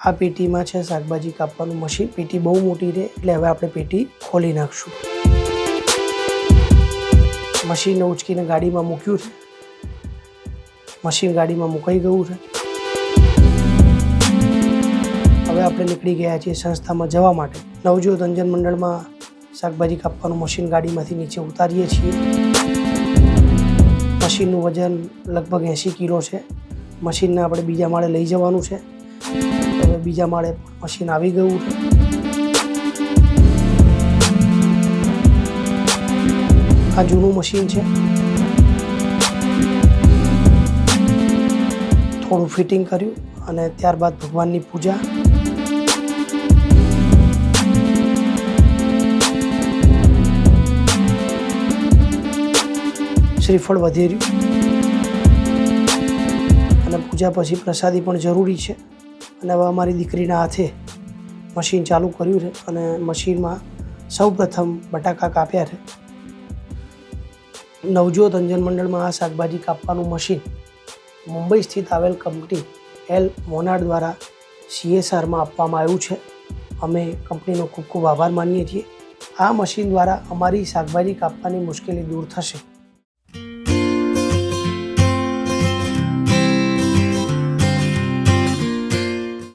આ પેટીમાં છે શાકભાજી કાપવાનું મશીન। પેટી બહુ મોટી છે એટલે હવે આપણે પેટી ખોલી નાખશું। મશીનને ઉચકીને ગાડીમાં મૂક્યું છે। મશીન ગાડીમાં મુકાઈ ગયું છે। હવે આપણે નીકળી ગયા છીએ સંસ્થામાં જવા માટે। નવજોત અંજન મંડળમાં શાકભાજી કાપવાનું મશીન ગાડીમાંથી નીચે ઉતારીએ છીએ। મશીનનું વજન લગભગ 80 કિલો છે। મશીનને આપણે બીજા માળે લઈ જવાનું છે। હવે બીજા માળે મશીન આવી ગયું છે। આ જૂનું મશીન છે। થોડું ફિટિંગ કર્યું અને ત્યારબાદ ભગવાનની પૂજા। શ્રીફળ વધેર્યું અને પૂજા પછી પ્રસાદી પણ જરૂરી છે। અને હવે અમારી દીકરીના હાથે મશીન ચાલુ કર્યું છે અને મશીનમાં સૌપ્રથમ બટાકા કાપ્યા છે। નવજોત અંજન મંડળમાં આ શાકભાજી કાપવાનું મશીન મુંબઈ સ્થિત આવેલ કંપની એલ મોનાડ દ્વારા CSRમાં આપવામાં આવ્યું છે। અમે કંપનીનો ખૂબ ખૂબ આભાર માનીએ છીએ। આ મશીન દ્વારા અમારી શાકભાજી કાપવાની મુશ્કેલી દૂર થશે।